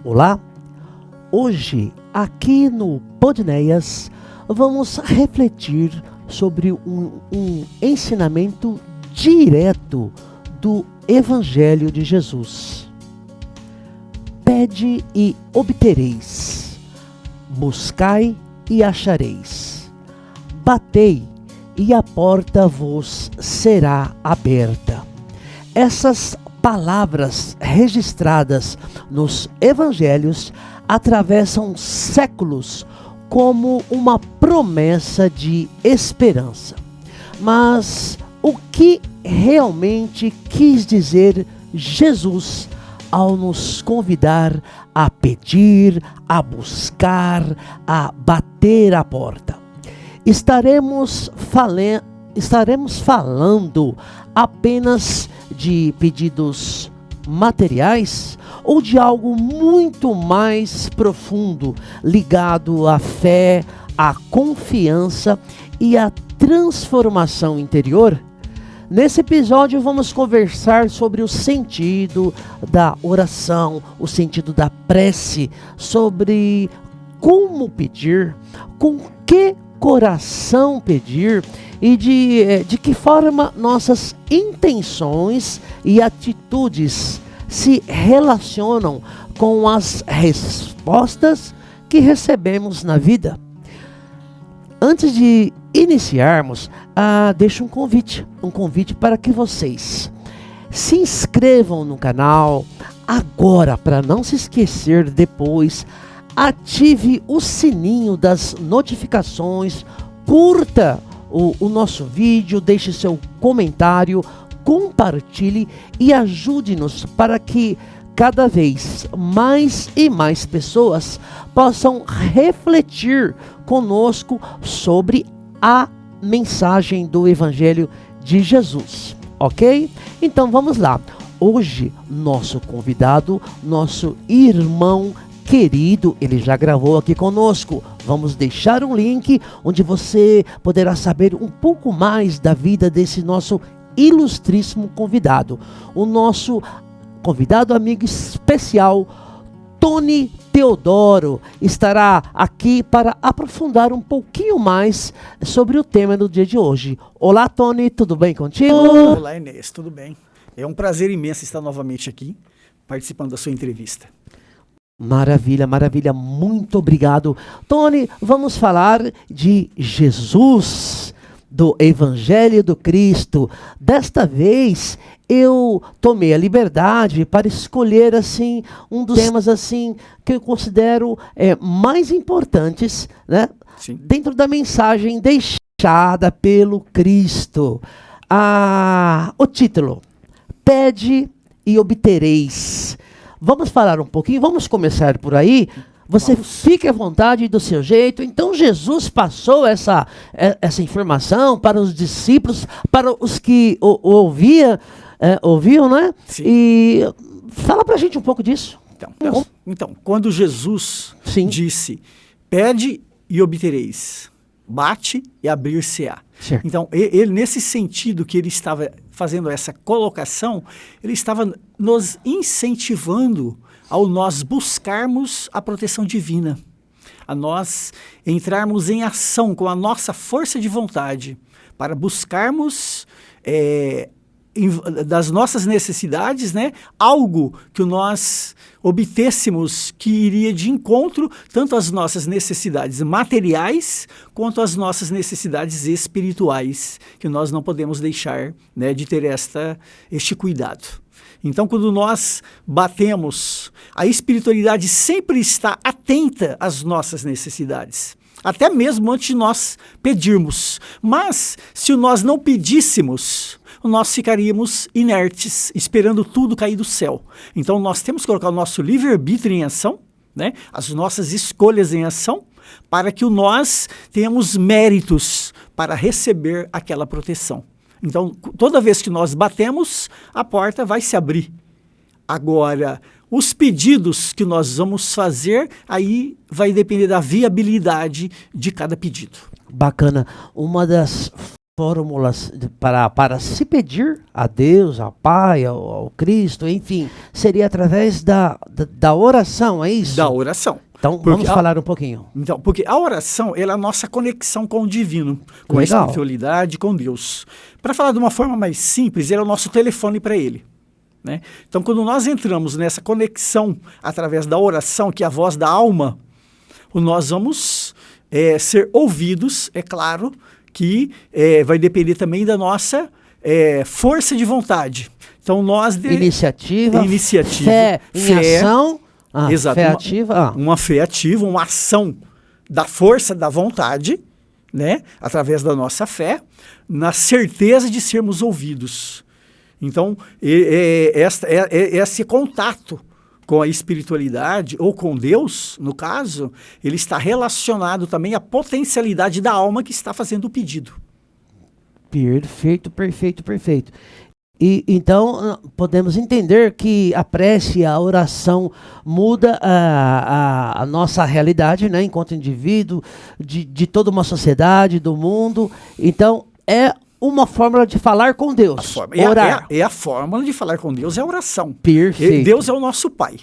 Olá, hoje aqui no Podneias vamos refletir sobre um ensinamento direto do Evangelho de Jesus. Pede e obtereis, buscai e achareis, batei e a porta vos será aberta. Essas palavras registradas nos evangelhos atravessam séculos como uma promessa de esperança. Mas o que realmente quis dizer Jesus ao nos convidar a pedir, a buscar, a bater a porta? Estaremos falando apenas de pedidos materiais ou de algo muito mais profundo, ligado à fé, à confiança e à transformação interior? Nesse episódio vamos conversar sobre o sentido da oração, o sentido da prece, sobre como pedir, com que coração pedir e de que forma nossas intenções e atitudes se relacionam com as respostas que recebemos na vida. Antes de iniciarmos, deixo um convite para que vocês se inscrevam no canal agora, para não se esquecer depois. Ative o sininho das notificações, curta o nosso vídeo, deixe seu comentário, compartilhe e ajude-nos para que cada vez mais e mais pessoas possam refletir conosco sobre a mensagem do Evangelho de Jesus, ok? Então vamos lá. Hoje, nosso convidado, nosso irmão querido, ele já gravou aqui conosco. Vamos deixar um link onde você poderá saber um pouco mais da vida desse nosso ilustríssimo convidado. O nosso convidado amigo especial, Tony Teodoro, estará aqui para aprofundar um pouquinho mais sobre o tema do dia de hoje. Olá, Tony, tudo bem contigo? Olá, Inês, tudo bem? É um prazer imenso estar novamente aqui, participando da sua entrevista. Maravilha, maravilha, muito obrigado. Tony, vamos falar de Jesus, do Evangelho do Cristo. Desta vez eu tomei a liberdade para escolher assim um dos temas assim que eu considero mais importantes, né? Sim. Dentro da mensagem deixada pelo Cristo. O título: Pede e obtereis. Vamos falar um pouquinho, vamos começar por aí. Você fique à vontade do seu jeito. Então Jesus passou essa informação para os discípulos, para os que ouviam, né? Sim. E fala pra gente um pouco disso. Então, quando Jesus Sim. disse, pede e obtereis, bate e abrir-se-á. Certo. Então, ele, nesse sentido que ele estava fazendo essa colocação, ele estava nos incentivando ao nós buscarmos a proteção divina, a nós entrarmos em ação com a nossa força de vontade para buscarmos das nossas necessidades, né, algo que nós obtêssemos que iria de encontro tanto às nossas necessidades materiais quanto às nossas necessidades espirituais, que nós não podemos deixar, né, de ter este cuidado. Então, quando nós batemos, a espiritualidade sempre está atenta às nossas necessidades, até mesmo antes de nós pedirmos. Mas, se nós não pedíssemos, nós ficaríamos inertes, esperando tudo cair do céu. Então, nós temos que colocar o nosso livre-arbítrio em ação, né? As nossas escolhas em ação, para que nós tenhamos méritos para receber aquela proteção. Então, toda vez que nós batemos, a porta vai se abrir. Agora, os pedidos que nós vamos fazer, aí vai depender da viabilidade de cada pedido. Bacana. Uma das fórmulas para se pedir a Deus, ao Pai, ao Cristo, enfim, seria através da oração, é isso? Da oração. Então, vamos falar um pouquinho. Então, porque a oração, ela é a nossa conexão com o divino, com a espiritualidade, com Deus. Para falar de uma forma mais simples, ele é o nosso telefone para ele. Né? Então, quando nós entramos nessa conexão através da oração, que é a voz da alma, nós vamos ser ouvidos, é claro, que vai depender também da nossa força de vontade. Então, nós... Iniciativa, fé em ação... Exato, fé ativa. Uma fé ativa, uma ação da força da vontade, né? Através da nossa fé, na certeza de sermos ouvidos. Então, esse contato com a espiritualidade, ou com Deus, no caso, ele está relacionado também à potencialidade da alma que está fazendo o pedido. Perfeito, perfeito, perfeito. E então podemos entender que a prece, a oração muda a nossa realidade, né, enquanto indivíduo, de toda uma sociedade, do mundo. Então é uma fórmula de falar com Deus. Orar. É a fórmula de falar com Deus, é a oração. Perfeito. Deus é o nosso Pai.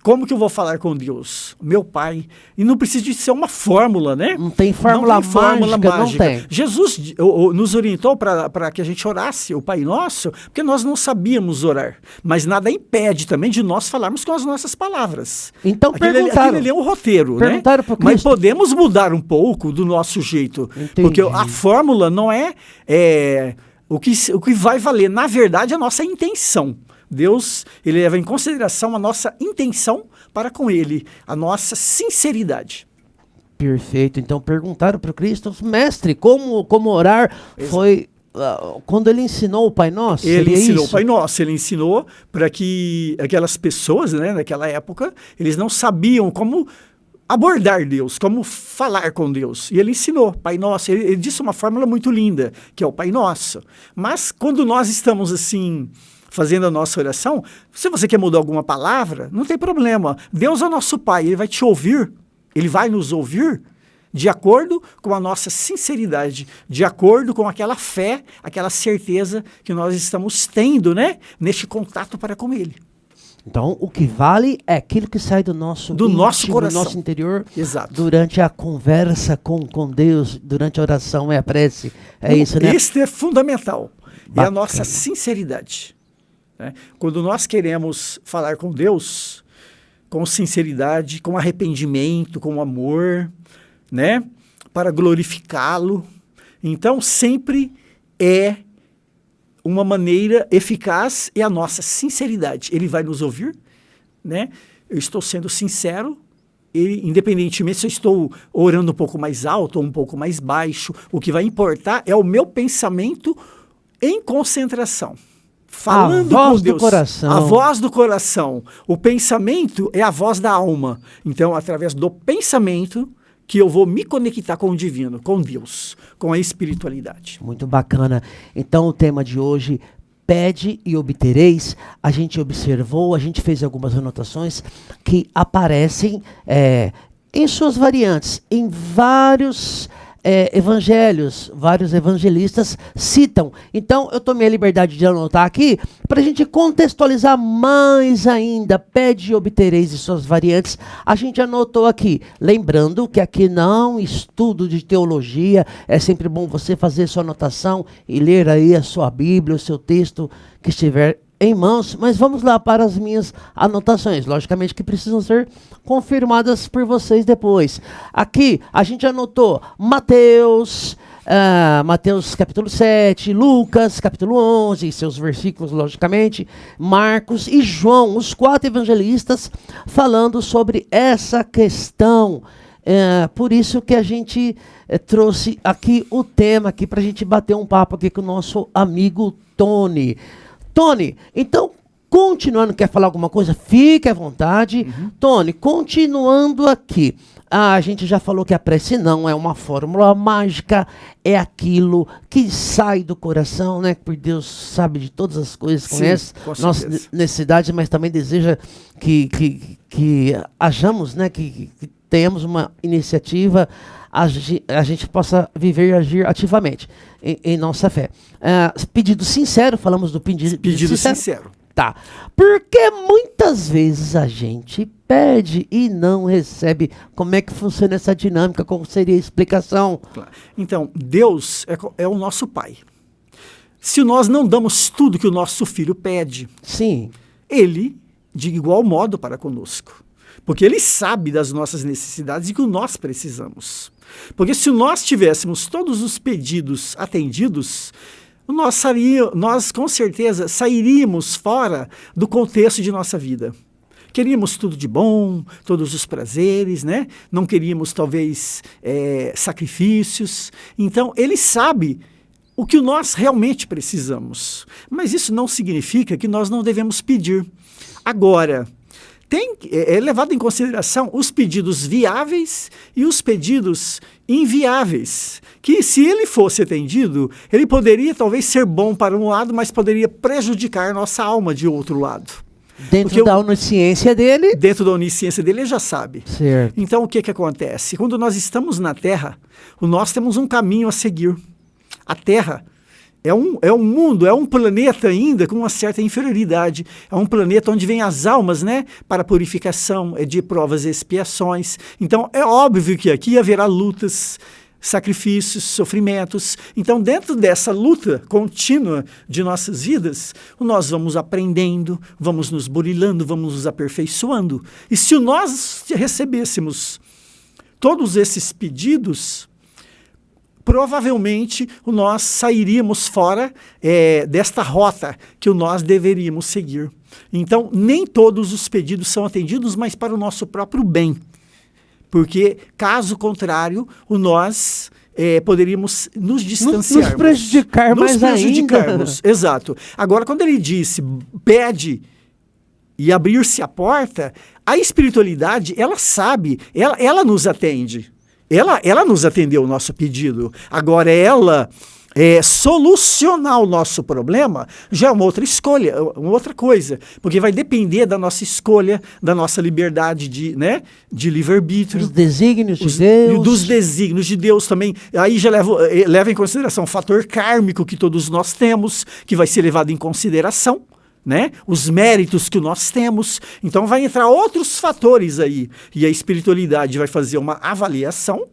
Como que eu vou falar com Deus? Meu Pai. E não precisa de ser uma fórmula, né? Não tem fórmula mágica. Não tem. Jesus nos orientou para que a gente orasse o Pai Nosso, porque nós não sabíamos orar. Mas nada impede também de nós falarmos com as nossas palavras. Então aquilo ali é um roteiro, né? Mas podemos mudar um pouco do nosso jeito. Entendi. Porque a fórmula não é o que vai valer. Na verdade, a nossa intenção. Deus, ele leva em consideração a nossa intenção para com ele, a nossa sinceridade. Perfeito. Então perguntaram para o Cristo, mestre, como orar? Exato. Foi quando ele ensinou o Pai Nosso? Ele ensinou o Pai Nosso, ele ensinou para que aquelas pessoas, né, naquela época, eles não sabiam como abordar Deus, como falar com Deus. E ele ensinou, Pai Nosso. Ele disse uma fórmula muito linda, que é o Pai Nosso. Mas quando nós estamos assim, fazendo a nossa oração, se você quer mudar alguma palavra, não tem problema. Deus é o nosso Pai, ele vai te ouvir, ele vai nos ouvir de acordo com a nossa sinceridade, de acordo com aquela fé, aquela certeza que nós estamos tendo, né, neste contato para com ele. Então, o que vale é aquilo que sai do nosso nosso coração, do nosso interior. Exato. Durante a conversa com Deus, durante a oração, a prece. É isso, né? Isso é fundamental. Bacana. É a nossa sinceridade. Né? Quando nós queremos falar com Deus, com sinceridade, com arrependimento, com amor, né? Para glorificá-lo, então sempre é uma maneira eficaz, é a nossa sinceridade. Ele vai nos ouvir, né? Eu estou sendo sincero, e independentemente se eu estou orando um pouco mais alto ou um pouco mais baixo, o que vai importar é o meu pensamento em concentração. Falando com Deus, do coração. A voz do coração. O pensamento é a voz da alma. Então, através do pensamento, que eu vou me conectar com o divino, com Deus, com a espiritualidade. Muito bacana. Então, o tema de hoje, pede e obtereis. A gente observou, a gente fez algumas anotações que aparecem em suas variantes, em vários evangelhos, vários evangelistas citam. Então, eu tomei a liberdade de anotar aqui para a gente contextualizar mais ainda. Pede e obtereis de suas variantes. A gente anotou aqui, lembrando que aqui não estudo de teologia, é sempre bom você fazer sua anotação e ler aí a sua Bíblia, o seu texto que estiver em mãos, mas vamos lá para as minhas anotações, logicamente que precisam ser confirmadas por vocês depois. Aqui a gente anotou Mateus capítulo 7, Lucas capítulo 11, seus versículos logicamente, Marcos e João, os 4 evangelistas falando sobre essa questão. Por isso que a gente trouxe aqui o tema aqui para a gente bater um papo aqui com o nosso amigo Tony. Tony, então Continuando, quer falar alguma coisa? Fique à vontade. Tony, continuando aqui. A gente já falou que a prece não é uma fórmula mágica, é aquilo que sai do coração, né? Porque Deus sabe de todas as coisas, conhece nossas necessidades, mas também deseja que hajamos, né? Que tenhamos uma iniciativa, a gente possa viver e agir ativamente em nossa fé. Pedido sincero, falamos do pedido sincero. Tá. Porque muitas vezes a gente pede e não recebe. Como é que funciona essa dinâmica? Qual seria a explicação? Claro. Então, Deus é o nosso Pai. Se nós não damos tudo que o nosso filho pede, sim, ele, de igual modo, para conosco. Porque ele sabe das nossas necessidades e que nós precisamos. Porque se nós tivéssemos todos os pedidos atendidos, nós com certeza sairíamos fora do contexto de nossa vida. Queríamos tudo de bom, todos os prazeres, né? Não queríamos, talvez, sacrifícios. Então, ele sabe o que nós realmente precisamos. Mas isso não significa que nós não devemos pedir. Agora, é levado em consideração os pedidos viáveis e os pedidos inviáveis, que se ele fosse atendido, ele poderia talvez ser bom para um lado, mas poderia prejudicar nossa alma de outro lado. Dentro da onisciência dele? Dentro da onisciência dele, ele já sabe. Certo. Então, o que acontece? Quando nós estamos na Terra, nós temos um caminho a seguir. A Terra é um mundo, é um planeta ainda com uma certa inferioridade. É um planeta onde vêm as almas, né, para purificação, de provas e expiações. Então, é óbvio que aqui haverá lutas, sacrifícios, sofrimentos. Então, dentro dessa luta contínua de nossas vidas, nós vamos aprendendo, vamos nos burilando, vamos nos aperfeiçoando. E se nós recebêssemos todos esses pedidos, provavelmente nós sairíamos fora desta rota que nós deveríamos seguir. Então, nem todos os pedidos são atendidos, mas para o nosso próprio bem. Porque, caso contrário, nós poderíamos nos distanciarmos. Nos prejudicar mais ainda. Exato. Agora, quando ele disse, pede e abrir-se a porta, a espiritualidade, ela sabe, ela nos atende. Ela nos atendeu o nosso pedido. Agora, ela solucionar o nosso problema já é uma outra escolha, uma outra coisa. Porque vai depender da nossa escolha, da nossa liberdade de livre-arbítrio. Os desígnios de Deus. Dos desígnios de Deus também. Aí já leva em consideração o fator kármico que todos nós temos, que vai ser levado em consideração. Né? Os méritos que nós temos. Então vai entrar outros fatores aí. E a espiritualidade vai fazer uma avaliação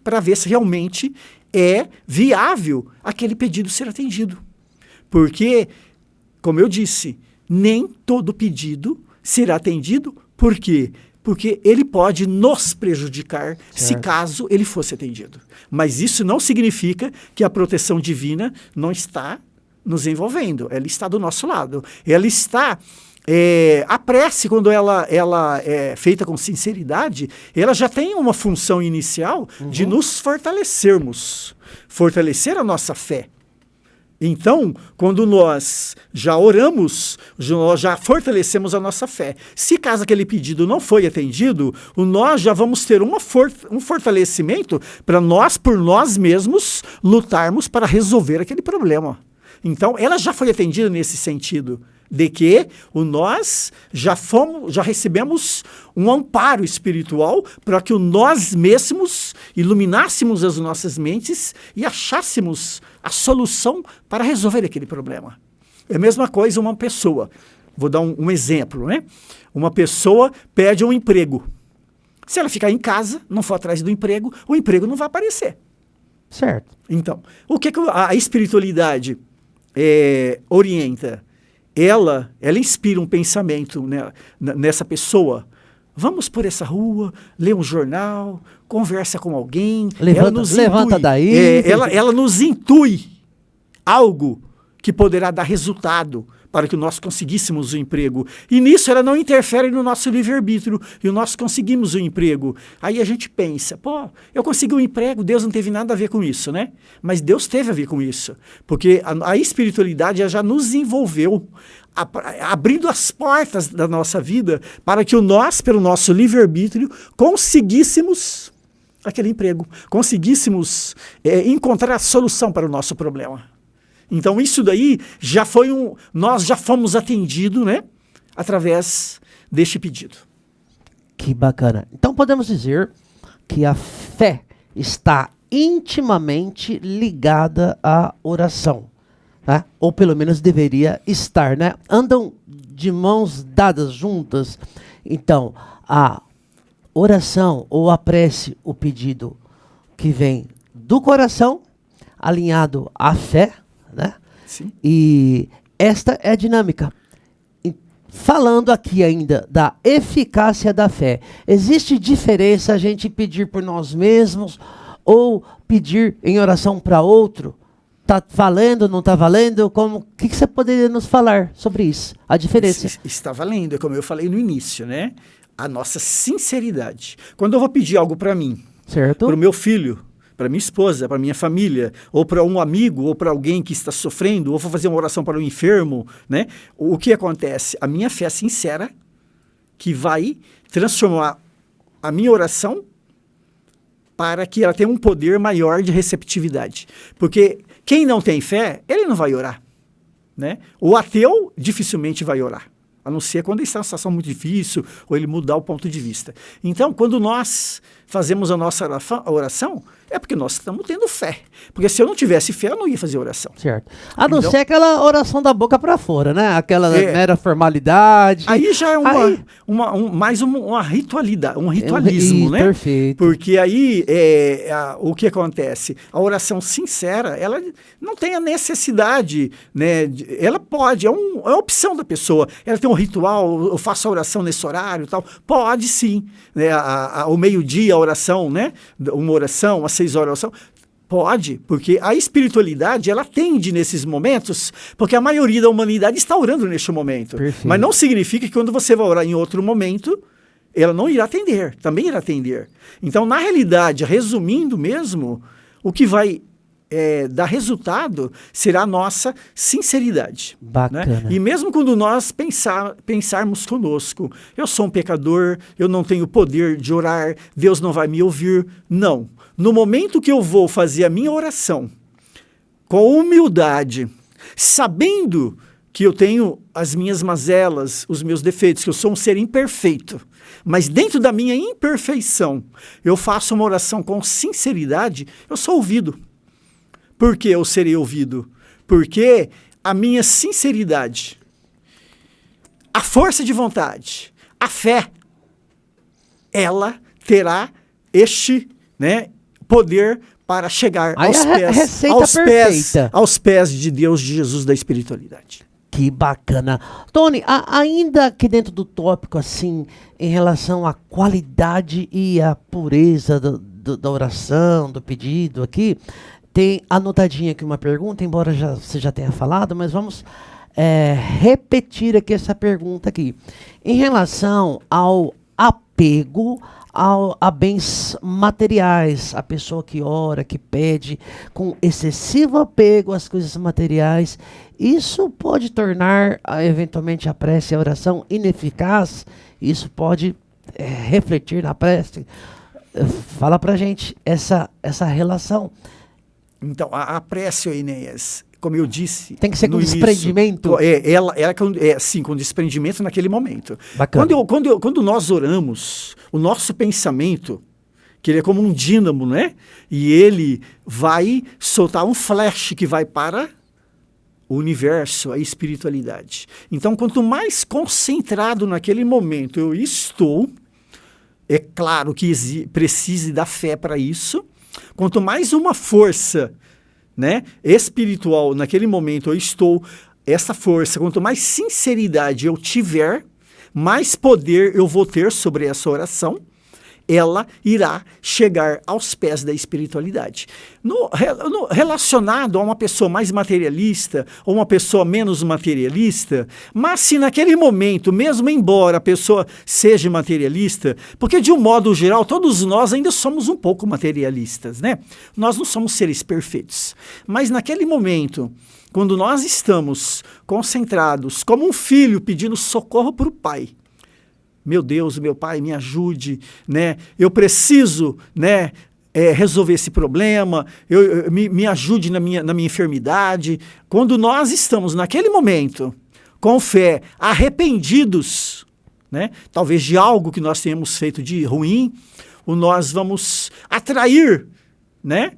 para ver se realmente é viável aquele pedido ser atendido. Porque, como eu disse, nem todo pedido será atendido. Por quê? Porque ele pode nos prejudicar se caso ele fosse atendido. Mas isso não significa que a proteção divina não está nos envolvendo, ela está do nosso lado. Ela está, a prece, quando ela é feita com sinceridade, ela já tem uma função inicial de nos fortalecermos, fortalecer a nossa fé. Então, quando nós já oramos, nós já fortalecemos a nossa fé. Se caso aquele pedido não foi atendido, nós já vamos ter um fortalecimento para nós, por nós mesmos, lutarmos para resolver aquele problema. Então, ela já foi atendida nesse sentido, de que nós já recebemos um amparo espiritual para que nós mesmos iluminássemos as nossas mentes e achássemos a solução para resolver aquele problema. É a mesma coisa uma pessoa. Vou dar um exemplo, né? Uma pessoa pede um emprego. Se ela ficar em casa, não for atrás do emprego, o emprego não vai aparecer. Certo. Então, o que a espiritualidade orienta? Ela inspira um pensamento, né, nessa pessoa. Vamos por essa rua, lê um jornal, conversa com alguém. Levanta daí. Ela nos intui algo que poderá dar resultado para que nós conseguíssemos o emprego. E nisso ela não interfere no nosso livre-arbítrio, e nós conseguimos o emprego. Aí a gente pensa, pô, eu consegui um emprego, Deus não teve nada a ver com isso, né? Mas Deus teve a ver com isso, porque a espiritualidade já nos envolveu, abrindo as portas da nossa vida para que nós, pelo nosso livre-arbítrio, conseguíssemos aquele emprego, conseguíssemos encontrar a solução para o nosso problema. Então isso daí nós já fomos atendidos, né, através deste pedido. Que bacana. Então podemos dizer que a fé está intimamente ligada à oração, né? Ou pelo menos deveria estar, né? Andam de mãos dadas juntas. Então, a oração ou a prece, o pedido que vem do coração, alinhado à fé, né? Sim. E esta é a dinâmica. Falando aqui ainda da eficácia da fé, existe diferença a gente pedir por nós mesmos ou pedir em oração para outro? Tá valendo, não tá valendo? O que você poderia nos falar sobre isso? A diferença. Está valendo, é como eu falei no início, né? A nossa sinceridade. Quando eu vou pedir algo para mim, certo? Para o meu filho, para minha esposa, para minha família, ou para um amigo, ou para alguém que está sofrendo, ou vou fazer uma oração para um enfermo, né? O que acontece? A minha fé sincera que vai transformar a minha oração para que ela tenha um poder maior de receptividade. Porque quem não tem fé, ele não vai orar, né? O ateu dificilmente vai orar, a não ser quando ele está em uma situação muito difícil ou ele mudar o ponto de vista. Então, quando nós fazemos a nossa oração, é porque nós estamos tendo fé. Porque se eu não tivesse fé, eu não ia fazer oração. Certo. A não ser aquela oração da boca para fora, né? Aquela mera formalidade. Aí já é mais uma ritualidade, um ritualismo, né? Perfeito. Porque aí o que acontece? A oração sincera, ela não tem a necessidade, né? Ela pode, é uma opção da pessoa. Ela tem um ritual, eu faço a oração nesse horário e tal. Pode sim. Né? Ao meio-dia, a oração, né? Uma oração, às 6 horas, a oração. Pode, porque a espiritualidade, ela tende nesses momentos, porque a maioria da humanidade está orando neste momento. Perfeito. Mas não significa que quando você vai orar em outro momento, ela não irá atender, também irá atender. Então, na realidade, resumindo mesmo, o que vai dar resultado será a nossa sinceridade. Bacana. Né? E mesmo quando nós pensarmos conosco, eu sou um pecador, eu não tenho poder de orar, Deus não vai me ouvir. Não. No momento que eu vou fazer a minha oração com humildade, sabendo que eu tenho as minhas mazelas, os meus defeitos, que eu sou um ser imperfeito, mas dentro da minha imperfeição, eu faço uma oração com sinceridade, eu sou ouvido. Por que eu serei ouvido? Porque a minha sinceridade, a força de vontade, a fé, ela terá este, né, poder para chegar aos pés de Deus, de Jesus, da espiritualidade. Que bacana. Tony, ainda aqui dentro do tópico, assim, em relação à qualidade e à pureza da oração, do pedido aqui, tem anotadinha aqui uma pergunta, embora você já tenha falado, mas vamos repetir aqui essa pergunta aqui. Em relação ao apego a bens materiais, a pessoa que ora, que pede com excessivo apego às coisas materiais, isso pode tornar eventualmente a prece e a oração ineficaz? Isso pode refletir na prece? Fala pra gente essa relação. Então, a prece, Enéas, como eu disse... Tem que ser com desprendimento? Sim, com desprendimento naquele momento. Bacana. Quando nós oramos, o nosso pensamento, que ele é como um dínamo, né? E ele vai soltar um flash que vai para o universo, a espiritualidade. Então, quanto mais concentrado naquele momento eu estou, é claro que precise da fé para isso. Quanto mais uma força, né, espiritual naquele momento eu estou, essa força, quanto mais sinceridade eu tiver, mais poder eu vou ter sobre essa oração. ela irá chegar aos pés da espiritualidade. Relacionado a uma pessoa mais materialista ou uma pessoa menos materialista, mas se naquele momento, mesmo embora a pessoa seja materialista, porque de um modo geral todos nós ainda somos um pouco materialistas, né? Nós não somos seres perfeitos, mas naquele momento, quando nós estamos concentrados como um filho pedindo socorro para o pai, meu Deus, meu pai, me ajude, né? Eu preciso, né, resolver esse problema, me ajude na minha enfermidade. Quando nós estamos naquele momento, com fé, arrependidos, né, talvez de algo que nós tenhamos feito de ruim, nós vamos atrair, né,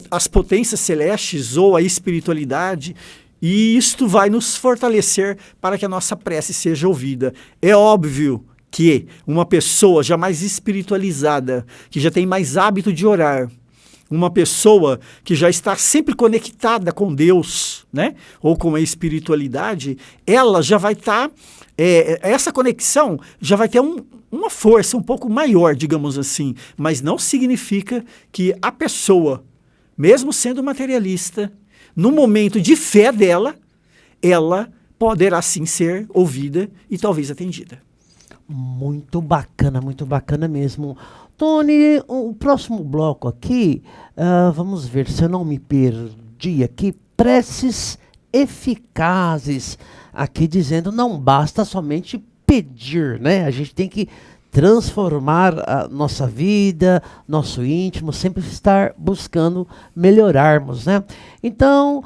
as potências celestes ou a espiritualidade, e isto vai nos fortalecer para que a nossa prece seja ouvida. É óbvio que uma pessoa já mais espiritualizada, que já tem mais hábito de orar, uma pessoa que já está sempre conectada com Deus, né, ou com a espiritualidade, ela já vai estar, essa conexão já vai ter uma força um pouco maior, digamos assim, mas não significa que a pessoa, mesmo sendo materialista, no momento de fé dela, ela poderá sim ser ouvida e talvez atendida. Muito bacana mesmo. Tony, o próximo bloco aqui, vamos ver se eu não me perdi aqui, preces eficazes, aqui dizendo não basta somente pedir, né? A gente tem que transformar a nossa vida, nosso íntimo, sempre estar buscando melhorarmos, né? Então,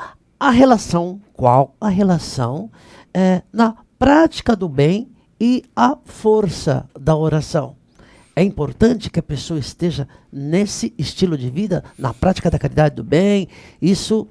qual a relação na prática do bem e a força da oração? É importante que a pessoa esteja nesse estilo de vida, na prática da caridade do bem. Isso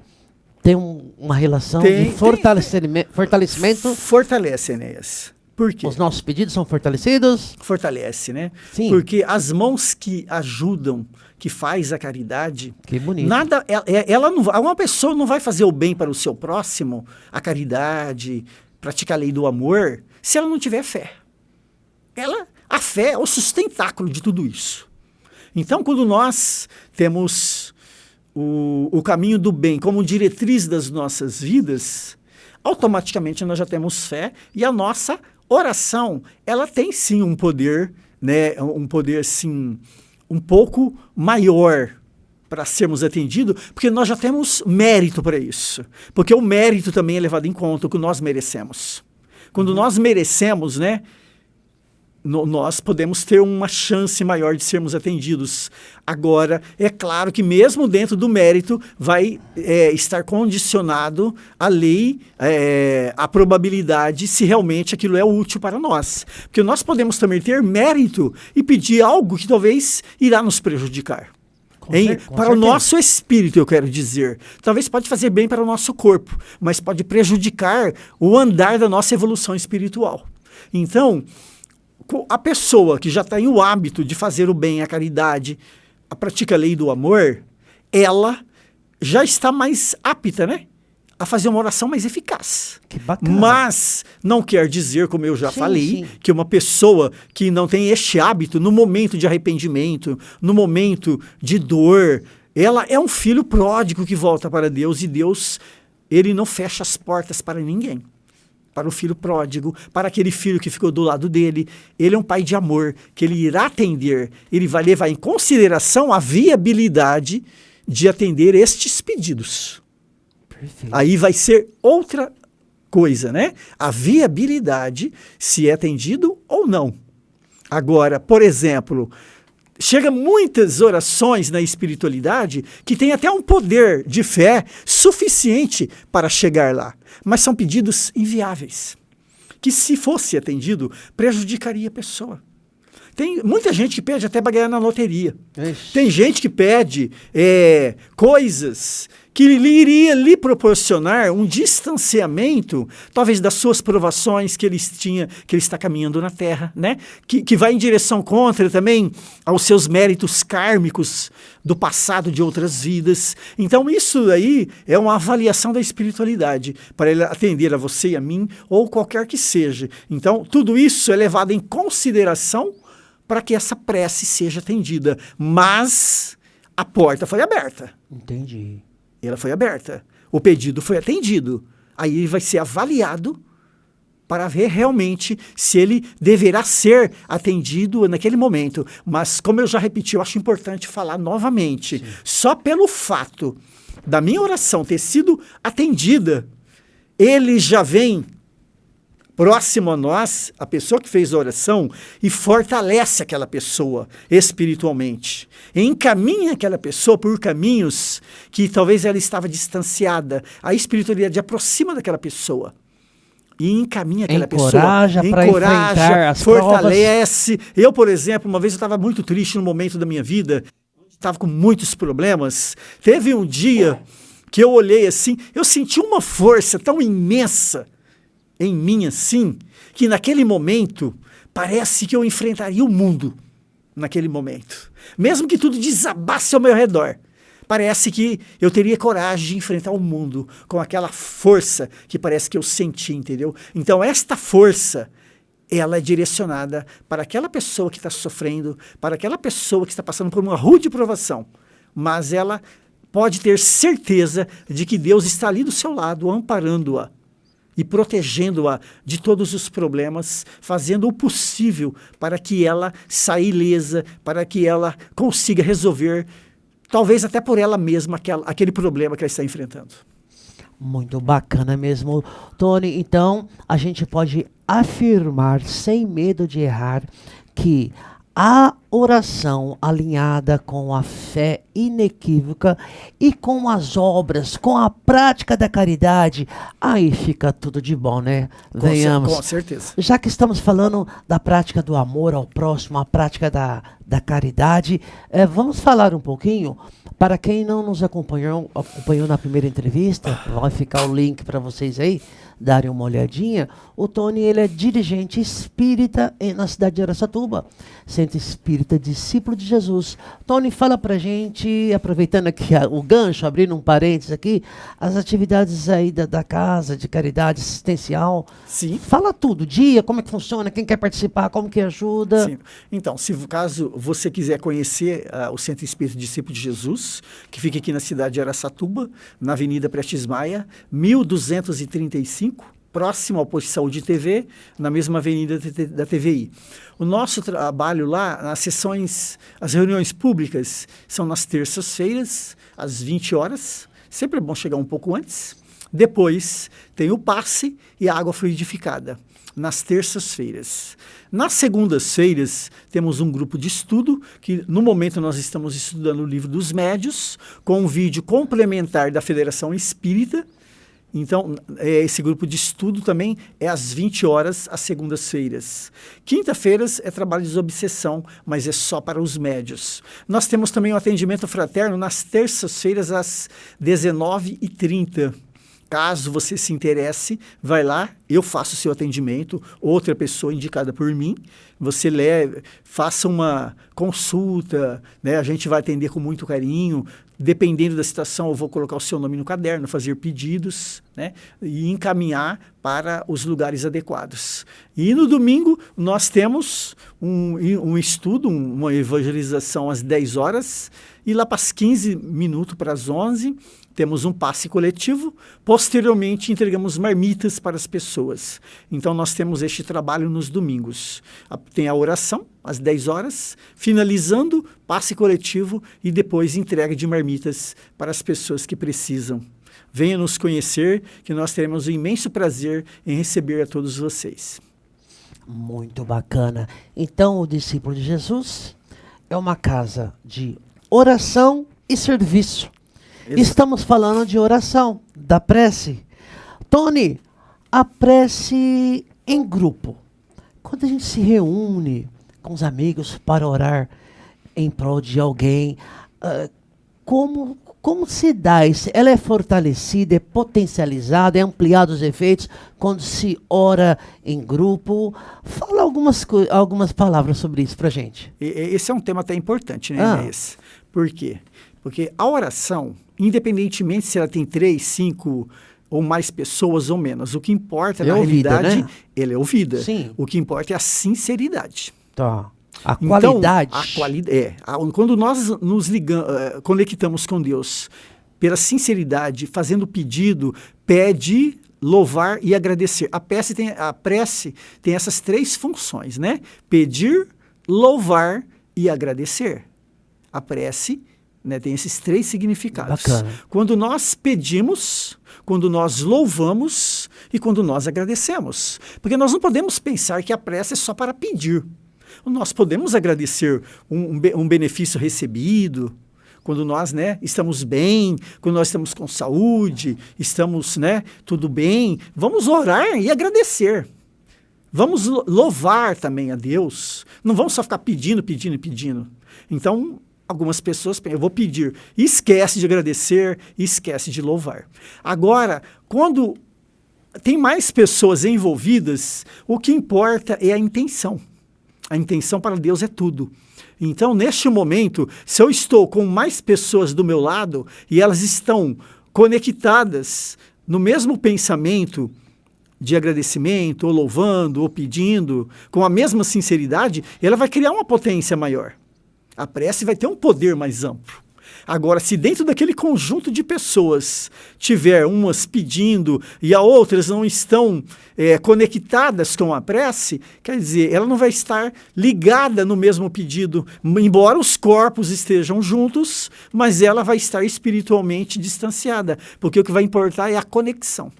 tem uma relação de fortalecimento. Fortalece, Enéas. Por quê? Os nossos pedidos são fortalecidos? Fortalece, né? Sim. Porque as mãos que ajudam, que faz a caridade... Que bonito. Uma pessoa não vai fazer o bem para o seu próximo, a caridade, praticar a lei do amor, se ela não tiver fé. A fé é o sustentáculo de tudo isso. Então, quando nós temos o caminho do bem como diretriz das nossas vidas, automaticamente nós já temos fé e a nossa oração, ela tem sim um poder, né, um poder sim um pouco maior para sermos atendidos, porque nós já temos mérito para isso. Porque o mérito também é levado em conta, o que nós merecemos. Quando nós merecemos, né, nós podemos ter uma chance maior de sermos atendidos. Agora, é claro que mesmo dentro do mérito vai estar condicionado a lei, a probabilidade, se realmente aquilo é útil para nós. Porque nós podemos também ter mérito e pedir algo que talvez irá nos prejudicar. Para o nosso espírito, eu quero dizer. Talvez pode fazer bem para o nosso corpo, mas pode prejudicar o andar da nossa evolução espiritual. Então, a pessoa que já tem o hábito de fazer o bem, a caridade, a prática a lei do amor, ela já está mais apta, né, a fazer uma oração mais eficaz. Que bacana. Mas não quer dizer, como eu já falei, que uma pessoa que não tem este hábito, no momento de arrependimento, no momento de dor, ela é um filho pródigo que volta para Deus, e Deus, ele não fecha as portas para ninguém. Para o filho pródigo, para aquele filho que ficou do lado dele. Ele é um pai de amor, que ele irá atender, ele vai levar em consideração a viabilidade de atender estes pedidos. Perfeito. Aí vai ser outra coisa, né? A viabilidade, se é atendido ou não. Agora, por exemplo, chega muitas orações na espiritualidade que tem até um poder de fé suficiente para chegar lá. Mas são pedidos inviáveis, que se fosse atendido, prejudicaria a pessoa. Tem muita gente que pede até para ganhar na loteria. Ixi. Tem gente que pede coisas que iria lhe proporcionar um distanciamento, talvez das suas provações que ele está caminhando na Terra, né? Que vai em direção contra também aos seus méritos kármicos do passado de outras vidas. Então isso aí é uma avaliação da espiritualidade, para ele atender a você e a mim, ou qualquer que seja. Então tudo isso é levado em consideração para que essa prece seja atendida. Mas a porta foi aberta. Entendi. Ela foi aberta. O pedido foi atendido. Aí ele vai ser avaliado para ver realmente se ele deverá ser atendido naquele momento. Mas, como eu já repeti, eu acho importante falar novamente. Sim. Só pelo fato da minha oração ter sido atendida, ele já vem próximo a nós, a pessoa que fez a oração, e fortalece aquela pessoa espiritualmente. E encaminha aquela pessoa por caminhos que talvez ela estava distanciada. A espiritualidade aproxima daquela pessoa. E encaminha aquela encoraja pessoa, para enfrentar as fortalece. Provas. Eu, por exemplo, uma vez eu estava muito triste no momento da minha vida, estava com muitos problemas. Teve um dia que eu olhei assim, eu senti uma força tão imensa em mim assim, que naquele momento parece que eu enfrentaria o mundo naquele momento. Mesmo que tudo desabasse ao meu redor. Parece que eu teria coragem de enfrentar o mundo com aquela força que parece que eu senti, entendeu? Então, esta força, ela é direcionada para aquela pessoa que está sofrendo, para aquela pessoa que está passando por uma rude provação. Mas ela pode ter certeza de que Deus está ali do seu lado, amparando-a e protegendo-a de todos os problemas, fazendo o possível para que ela saia ilesa, para que ela consiga resolver talvez até por ela mesma, aquele problema que ela está enfrentando. Muito bacana mesmo, Tony. Então, a gente pode afirmar, sem medo de errar, que a oração alinhada com a fé inequívoca e com as obras, com a prática da caridade, aí fica tudo de bom, né? Venhamos. Com certeza. Já que estamos falando da prática do amor ao próximo, a prática da caridade, vamos falar um pouquinho. Para quem não nos acompanhou na primeira entrevista, vai ficar o link para vocês aí darem uma olhadinha. O Tony, ele é dirigente espírita na cidade de Araçatuba, centro espírita discípulo de Jesus. Tony, fala pra gente, aproveitando aqui o gancho, abrindo um parênteses aqui, as atividades aí da casa de caridade assistencial. Sim. Fala tudo, dia, como é que funciona, quem quer participar, como que ajuda. Sim. Então, caso você quiser conhecer o Centro Espírita Discípulo de Jesus, que fica aqui na cidade de Araçatuba, na Avenida Prestes Maia, 1235, próximo ao Posto de Saúde TV, na mesma avenida da TVI. O nosso trabalho lá, as reuniões públicas, são nas terças-feiras, às 20 horas. Sempre é bom chegar um pouco antes. Depois tem o passe e a água fluidificada, nas terças-feiras. Nas segundas-feiras, temos um grupo de estudo, que no momento nós estamos estudando o Livro dos Médios, com um vídeo complementar da Federação Espírita. Então, esse grupo de estudo também é às 20 horas, às segundas-feiras. Quinta-feiras é trabalho de desobsessão, mas é só para os médios. Nós temos também o atendimento fraterno nas terças-feiras, às 19h30. Caso você se interesse, vai lá, eu faço o seu atendimento, outra pessoa indicada por mim, você faça uma consulta, né? A gente vai atender com muito carinho, dependendo da situação eu vou colocar o seu nome no caderno, fazer pedidos, né? E encaminhar para os lugares adequados. E no domingo nós temos um estudo, uma evangelização às 10 horas, e lá para as 15 minutos para as 11, temos um passe coletivo, posteriormente entregamos marmitas para as pessoas. Então nós temos este trabalho nos domingos. Tem a oração, às 10 horas, finalizando, passe coletivo e depois entrega de marmitas para as pessoas que precisam. Venha nos conhecer, que nós teremos o imenso prazer em receber a todos vocês. Muito bacana. Então, o Discípulo de Jesus é uma casa de oração e serviço. Estamos falando de oração, da prece. Tony, a prece em grupo. Quando a gente se reúne com os amigos para orar em prol de alguém, como se dá isso? Ela é fortalecida, é potencializada, é ampliada os efeitos quando se ora em grupo? Fala algumas palavras sobre isso pra gente. Esse é um tema até importante, né, Inês? Por quê? Porque a oração, independentemente se ela tem 3, 5 ou mais pessoas ou menos, o que importa, na realidade, né? ela é ouvida. Sim. O que importa é a sinceridade. Tá. A qualidade. Quando nós nos conectamos com Deus pela sinceridade, fazendo pedido, pede, louvar e agradecer. A prece tem essas 3 funções, né? Pedir, louvar e agradecer. A prece, né, tem esses 3 significados. Bacana. Quando nós pedimos, quando nós louvamos e quando nós agradecemos. Porque nós não podemos pensar que a prece é só para pedir. Nós podemos agradecer um benefício recebido, quando nós, né, estamos bem, quando nós estamos com saúde, estamos, né, tudo bem. Vamos orar e agradecer. Vamos louvar também a Deus. Não vamos só ficar pedindo. Então, algumas pessoas pensam, eu vou pedir, e esquece de agradecer, e esquece de louvar. Agora, quando tem mais pessoas envolvidas, o que importa é a intenção. A intenção para Deus é tudo. Então, neste momento, se eu estou com mais pessoas do meu lado e elas estão conectadas no mesmo pensamento de agradecimento, ou louvando, ou pedindo, com a mesma sinceridade, ela vai criar uma potência maior. A prece vai ter um poder mais amplo. Agora, se dentro daquele conjunto de pessoas tiver umas pedindo e as outras não estão conectadas com a prece, quer dizer, ela não vai estar ligada no mesmo pedido, embora os corpos estejam juntos, mas ela vai estar espiritualmente distanciada, porque o que vai importar é a conexão.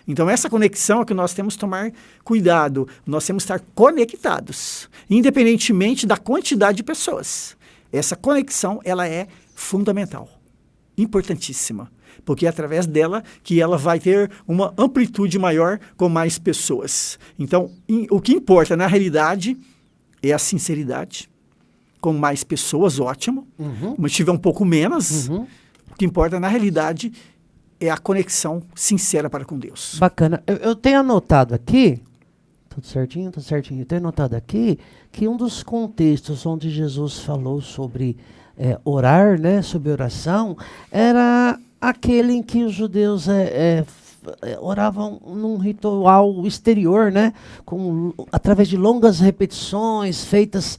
Então, essa conexão é que nós temos que tomar cuidado. Nós temos que estar conectados, independentemente da quantidade de pessoas. Essa conexão, ela é fundamental, importantíssima, porque é através dela que ela vai ter uma amplitude maior com mais pessoas. Então, o que importa, na realidade, é a sinceridade. Com mais pessoas, ótimo. Mas se tiver um pouco menos, o que importa, na realidade, é a conexão sincera para com Deus. Bacana. Eu tenho anotado aqui, tudo certinho. Eu tenho anotado aqui que um dos contextos onde Jesus falou sobre orar, né, sobre oração, era aquele em que os judeus oravam num ritual exterior, né, através de longas repetições feitas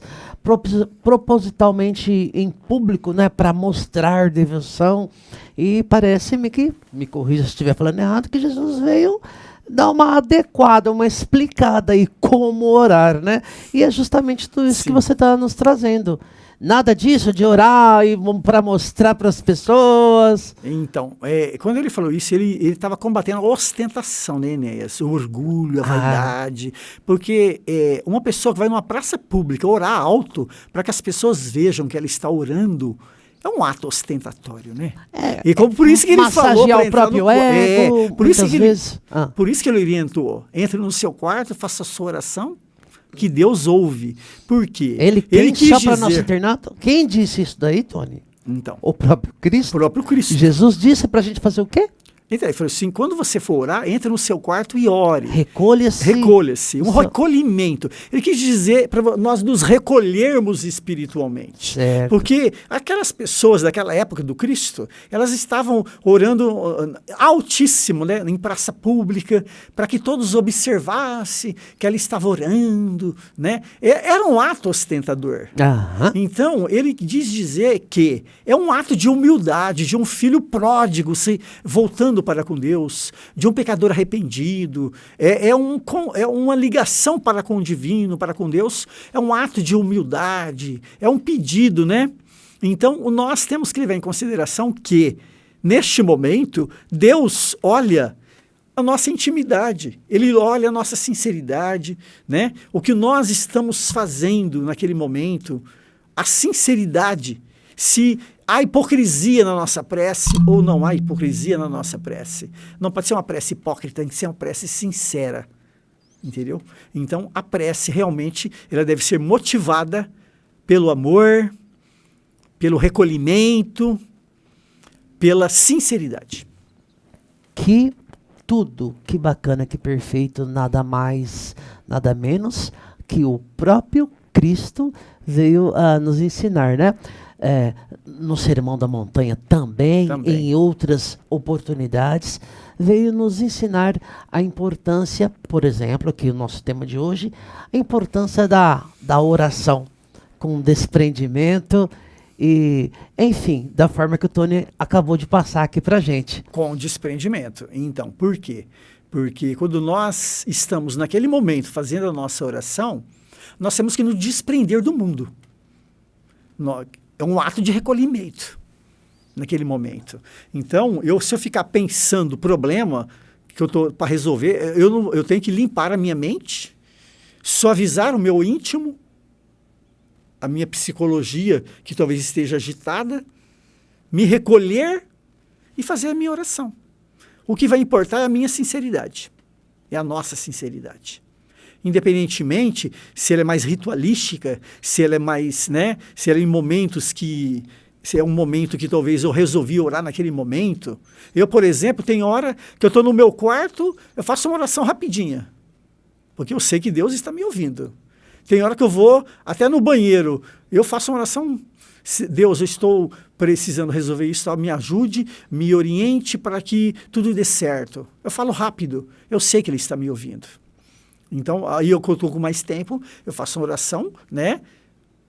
propositalmente em público, né, para mostrar devoção. E parece-me que, me corrija se estiver falando errado, que Jesus veio dar uma adequada, uma explicada aí como orar, né? E é justamente tudo isso que você está nos trazendo. Nada disso de orar e para mostrar para as pessoas. Então, quando ele falou isso, ele estava combatendo a ostentação, né, Enéas? O orgulho, a vaidade. Porque uma pessoa que vai numa praça pública orar alto para que as pessoas vejam que ela está orando, é um ato ostentatório, né? E como por isso que ele falou massagear o próprio ego, por isso que vezes. Por isso que ele orientou. Entre no seu quarto, faça a sua oração, que Deus ouve. Por quê? Ele quis só para nosso internato? Quem disse isso daí, Tony? Então, o próprio Cristo? O próprio Cristo. Jesus disse para a gente fazer o quê? Então, ele falou assim, quando você for orar, entre no seu quarto e ore. Recolha-se. Um recolhimento. Ele quis dizer para nós nos recolhermos espiritualmente. Certo. Porque aquelas pessoas daquela época do Cristo, elas estavam orando altíssimo, né, em praça pública, para que todos observassem que ela estava orando, né? Era um ato ostentador. Então, ele quis dizer que é um ato de humildade, de um filho pródigo se voltando para com Deus, de um pecador arrependido, é uma ligação para com o divino, para com Deus, é um ato de humildade, é um pedido, né? Então, nós temos que levar em consideração que, neste momento, Deus olha a nossa intimidade, Ele olha a nossa sinceridade, né? O que nós estamos fazendo naquele momento, a sinceridade, se há hipocrisia na nossa prece ou não há hipocrisia na nossa prece. Não pode ser uma prece hipócrita, tem que ser uma prece sincera, entendeu? Então, a prece realmente ela deve ser motivada pelo amor, pelo recolhimento, pela sinceridade. Que tudo, que bacana, que perfeito, nada mais, nada menos que o próprio Cristo veio a nos ensinar, né? No Sermão da Montanha também, em outras oportunidades, veio nos ensinar a importância, por exemplo, aqui o nosso tema de hoje, a importância da oração, com desprendimento e, enfim, da forma que o Tony acabou de passar aqui pra gente. Com desprendimento. Então, por quê? Porque quando nós estamos naquele momento fazendo a nossa oração, nós temos que nos desprender do mundo. É um ato de recolhimento naquele momento. Então, se eu ficar pensando o problema que eu estou para resolver, eu tenho que limpar a minha mente, suavizar o meu íntimo, a minha psicologia, que talvez esteja agitada, me recolher e fazer a minha oração. O que vai importar é a minha sinceridade, é a nossa sinceridade. Independentemente se ela é mais ritualística, se ela é mais, se ela é em momentos que... Se é um momento que talvez eu resolvi orar naquele momento. Eu, por exemplo, tem hora que eu estou no meu quarto, eu faço uma oração rapidinha, porque eu sei que Deus está me ouvindo. Tem hora que eu vou até no banheiro, eu faço uma oração, Deus, eu estou precisando resolver isso, me ajude, me oriente para que tudo dê certo. Eu falo rápido, eu sei que Ele está me ouvindo. Então, aí eu estou com mais tempo, eu faço uma oração,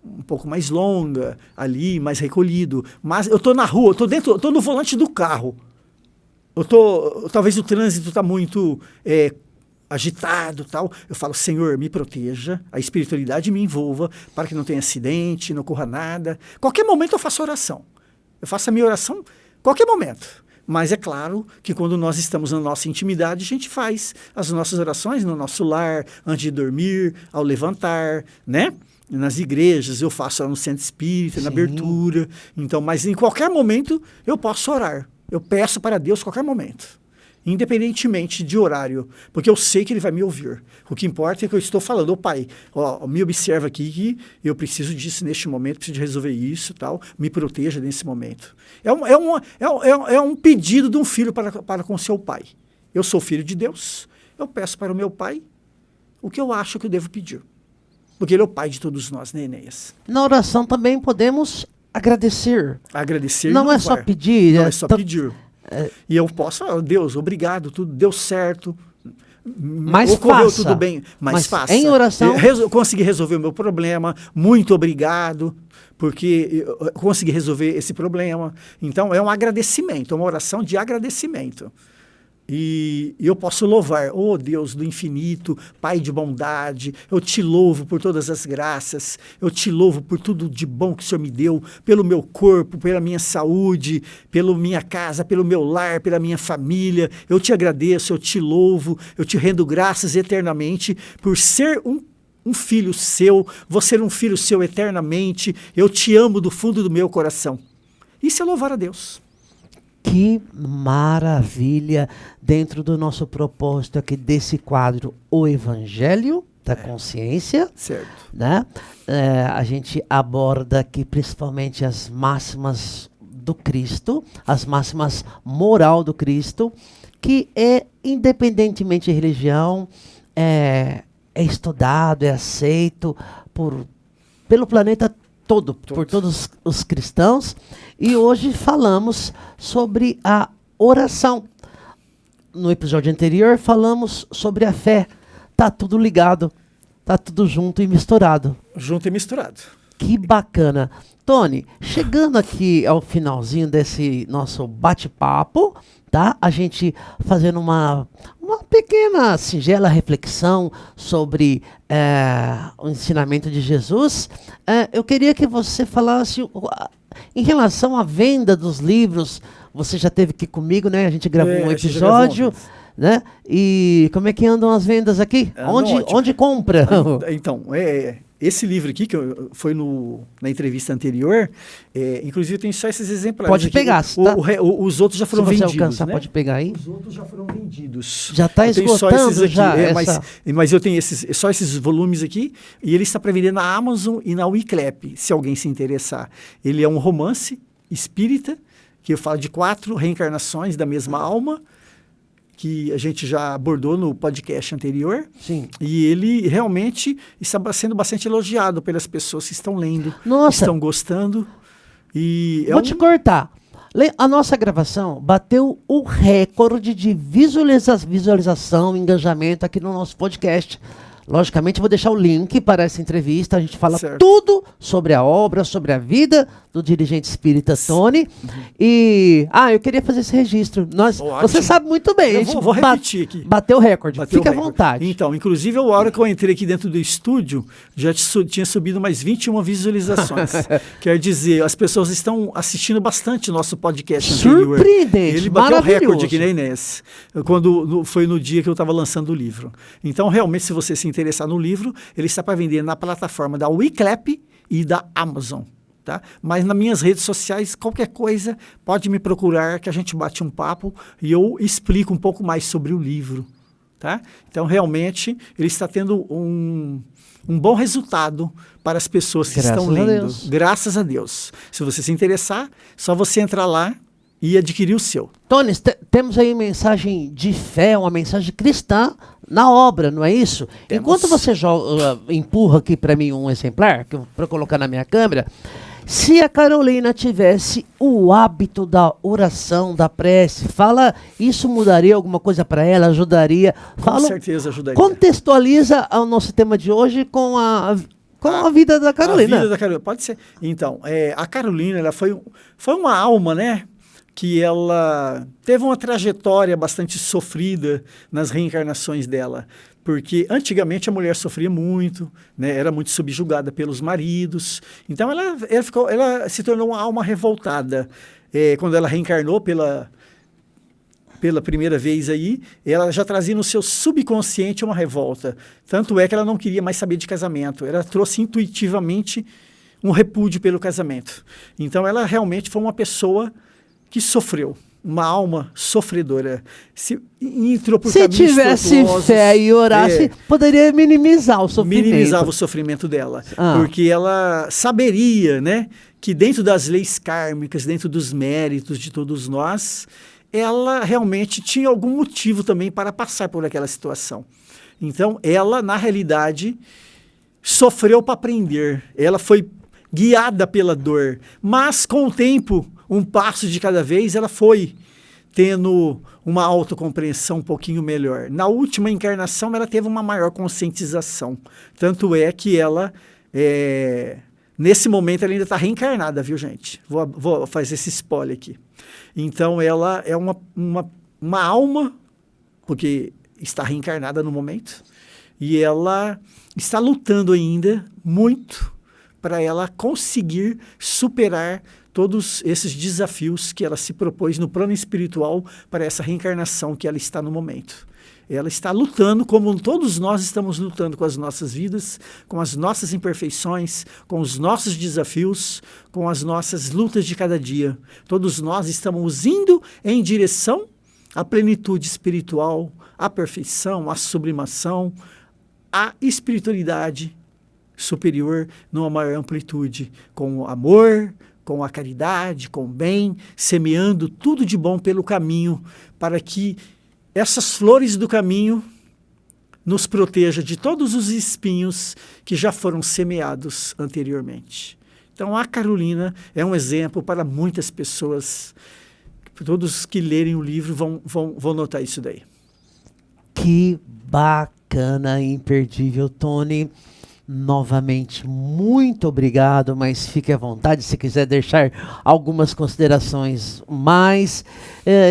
um pouco mais longa, ali, mais recolhido. Mas eu estou na rua, estou no volante do carro. Talvez o trânsito está muito agitado, tal. Eu falo, Senhor, me proteja, a espiritualidade me envolva, para que não tenha acidente, não ocorra nada. Qualquer momento eu faço oração. Eu faço a minha oração qualquer momento. Mas é claro que quando nós estamos na nossa intimidade, a gente faz as nossas orações no nosso lar, antes de dormir, ao levantar, Nas igrejas, eu faço no centro espírita, na abertura. Então, mas em qualquer momento eu posso orar. Eu peço para Deus qualquer momento, independentemente de horário, porque eu sei que Ele vai me ouvir. O que importa é que eu estou falando, Pai, me observa aqui que eu preciso disso neste momento, preciso de resolver isso, tal, me proteja nesse momento. É um pedido de um filho para com seu pai. Eu sou filho de Deus, eu peço para o meu pai o que eu acho que eu devo pedir. Porque Ele é o Pai de todos nós, né, Enéas? Na oração também podemos agradecer. Agradecer não é só pedir. Não é só pedir. E eu posso falar, Deus, obrigado, tudo deu certo. Mas ocorreu faça. Tudo bem, mas faça. Em oração... Consegui resolver o meu problema, muito obrigado, porque eu consegui resolver esse problema. Então, é um agradecimento, é uma oração de agradecimento. E eu posso louvar, Deus do infinito, Pai de bondade, eu te louvo por todas as graças, eu te louvo por tudo de bom que o Senhor me deu, pelo meu corpo, pela minha saúde, pela minha casa, pelo meu lar, pela minha família. Eu te agradeço, eu te louvo, eu te rendo graças eternamente por ser um filho seu, vou ser um filho seu eternamente, eu te amo do fundo do meu coração. Isso é louvar a Deus. Que maravilha dentro do nosso propósito aqui desse quadro, o Evangelho da Consciência. Certo. A gente aborda aqui principalmente as máximas do Cristo, as máximas moral do Cristo, que independentemente de religião, é estudado, é aceito pelo planeta todo, por todos os cristãos. E hoje falamos sobre a oração. No episódio anterior falamos sobre a fé. Tá tudo ligado, tá tudo junto e misturado. Junto e misturado. Que bacana. Tony, chegando aqui ao finalzinho desse nosso bate-papo, tá? A gente fazendo uma pequena, singela reflexão sobre o ensinamento de Jesus. Eu queria que você falasse em relação à venda dos livros. Você já esteve aqui comigo, né? A gente gravou um episódio, né? E como é que andam as vendas aqui? Onde compra? Então, esse livro aqui, que foi na entrevista anterior, inclusive tem só esses exemplares. Pode pegar, tá? Os outros já foram vendidos. Se você alcançar, pode pegar aí. Os outros já foram vendidos. Já está esgotando já. Mas eu tenho só esses volumes aqui, e ele está para vender na Amazon e na Wiclap, se alguém se interessar. Ele é um romance espírita, que fala de 4 reencarnações da mesma alma, que a gente já abordou no podcast anterior. Sim. E ele realmente está sendo bastante elogiado pelas pessoas que estão lendo, estão gostando. Vou te cortar. A nossa gravação bateu o recorde de visualização, engajamento aqui no nosso podcast. Logicamente, eu vou deixar o link para essa entrevista. A gente fala Certo. tudo sobre a obra, sobre a vida do dirigente espírita Tony. E, eu queria fazer esse registro. Ótimo. Você sabe muito bem. Eu a gente vou repetir aqui. Bateu o recorde. Bateu Fica o à recorde. vontade. Então, inclusive, a hora que eu entrei aqui dentro do estúdio, já tinha subido mais 21 visualizações. Quer dizer, as pessoas estão assistindo bastante o nosso podcast anterior. Surpreendente, Ele bateu o recorde maravilhoso. aqui, né, Inês? Foi no dia que eu estava lançando o livro. Então, realmente, se você se interessar no livro, ele está para vender na plataforma da Wiclap e da Amazon. Tá? Mas nas minhas redes sociais, qualquer coisa, pode me procurar que a gente bate um papo e eu explico um pouco mais sobre o livro. Tá? Então, realmente, ele está tendo um bom resultado para as pessoas que estão lendo. Graças a Deus. Se você se interessar, só você entrar lá e adquirir o seu. Tony, temos aí mensagem de fé, uma mensagem cristã na obra, não é isso? Temos. Enquanto você empurra aqui para mim um exemplar, para colocar na minha câmera, se a Carolina tivesse o hábito da oração, da prece, isso mudaria alguma coisa para ela, ajudaria? Com certeza ajudaria. Contextualiza o nosso tema de hoje com a vida da Carolina. A vida da Carolina, pode ser. Então, a Carolina, ela foi uma alma, né? Que ela teve uma trajetória bastante sofrida nas reencarnações dela. Porque antigamente a mulher sofria muito, né? Era muito subjugada pelos maridos. Então ela se tornou uma alma revoltada. Quando ela reencarnou pela primeira vez aí, ela já trazia no seu subconsciente uma revolta. Tanto é que ela não queria mais saber de casamento. Ela trouxe intuitivamente um repúdio pelo casamento. Então ela realmente foi uma pessoa que sofreu, uma alma sofredora. Entrou por caminhos tivesse tortuosos, fé e orasse, poderia minimizar o sofrimento. Minimizava o sofrimento dela. Porque ela saberia, né, que dentro das leis kármicas, dentro dos méritos de todos nós, ela realmente tinha algum motivo também para passar por aquela situação. Então, ela, na realidade, sofreu para aprender. Ela foi guiada pela dor. Mas, com o tempo, um passo de cada vez, ela foi tendo uma autocompreensão um pouquinho melhor. Na última encarnação, ela teve uma maior conscientização. Tanto é que ela, nesse momento, ela ainda está reencarnada, viu, gente? Vou fazer esse spoiler aqui. Então, ela é uma alma, porque está reencarnada no momento, e ela está lutando ainda muito para ela conseguir superar todos esses desafios que ela se propôs no plano espiritual para essa reencarnação que ela está no momento. Ela está lutando como todos nós estamos lutando com as nossas vidas, com as nossas imperfeições, com os nossos desafios, com as nossas lutas de cada dia. Todos nós estamos indo em direção à plenitude espiritual, à perfeição, à sublimação, à espiritualidade superior numa maior amplitude, com o amor, com a caridade, com o bem, semeando tudo de bom pelo caminho, para que essas flores do caminho nos proteja de todos os espinhos que já foram semeados anteriormente. Então, a Carolina é um exemplo para muitas pessoas. Todos que lerem o livro vão notar isso daí. Que bacana, imperdível, Tony. Novamente, muito obrigado, mas fique à vontade se quiser deixar algumas considerações mais.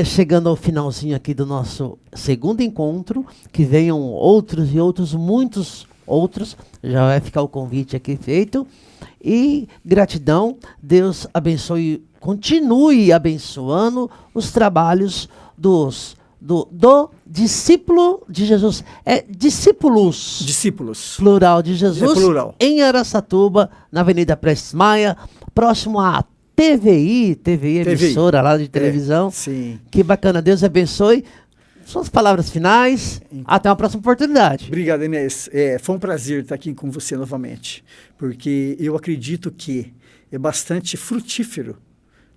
Chegando ao finalzinho aqui do nosso segundo encontro, que venham outros e outros, muitos outros, já vai ficar o convite aqui feito. E gratidão, Deus abençoe, continue abençoando os trabalhos do discípulo de Jesus. Discípulos. Discípulos. Plural de Jesus. Plural. Em Araçatuba, na Avenida Prestes Maia, próximo à TVI, emissora lá de televisão. Sim. Que bacana, Deus abençoe. Suas palavras finais. Até uma próxima oportunidade. Obrigado, Inês. Foi um prazer estar aqui com você novamente, porque eu acredito que é bastante frutífero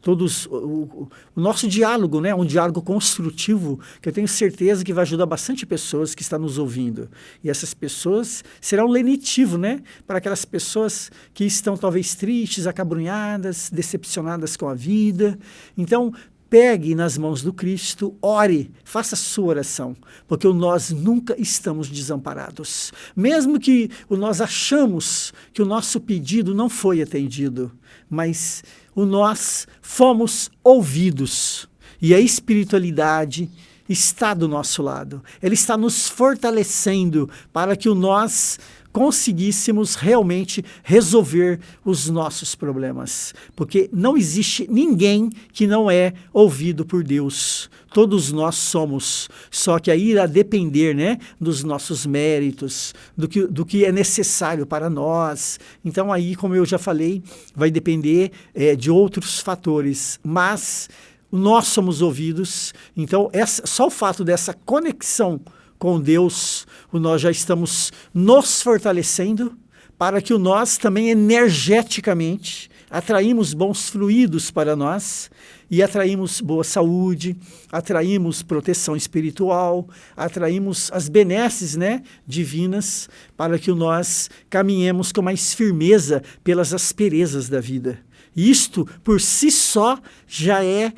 o nosso diálogo, né? Um diálogo construtivo, que eu tenho certeza que vai ajudar bastante pessoas que estão nos ouvindo. E essas pessoas serão lenitivo, né? Para aquelas pessoas que estão talvez tristes, acabrunhadas, decepcionadas com a vida. Então, pegue nas mãos do Cristo, ore, faça a sua oração, porque nós nunca estamos desamparados. Mesmo que nós achamos que o nosso pedido não foi atendido, mas nós fomos ouvidos. E a espiritualidade está do nosso lado. Ela está nos fortalecendo para que nós conseguíssemos realmente resolver os nossos problemas. Porque não existe ninguém que não é ouvido por Deus. Todos nós somos. Só que aí irá depender, né, dos nossos méritos, do que é necessário para nós. Então aí, como eu já falei, vai depender de outros fatores. Mas nós somos ouvidos. Então só o fato dessa conexão com Deus, nós já estamos nos fortalecendo para que nós também energeticamente atraímos bons fluidos para nós e atraímos boa saúde, atraímos proteção espiritual, atraímos as benesses, né, divinas para que nós caminhemos com mais firmeza pelas asperezas da vida. Isto, por si só, já é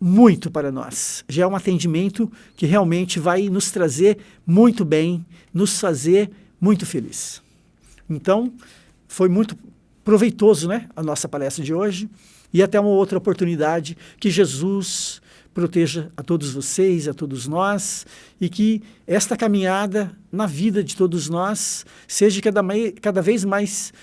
muito para nós. Já é um atendimento que realmente vai nos trazer muito bem, nos fazer muito feliz. Então, foi muito proveitoso, né, a nossa palestra de hoje. E até uma outra oportunidade. Que Jesus proteja a todos vocês, a todos nós, e que esta caminhada na vida de todos nós seja cada vez mais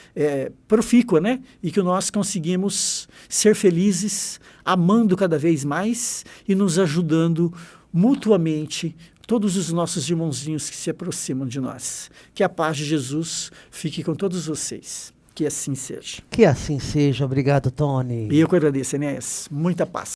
profícua, né? E que nós conseguimos ser felizes, amando cada vez mais e nos ajudando mutuamente, todos os nossos irmãozinhos que se aproximam de nós. Que a paz de Jesus fique com todos vocês. Que assim seja. Que assim seja. Obrigado, Tony. E eu que agradeço, Enéas. Muita paz.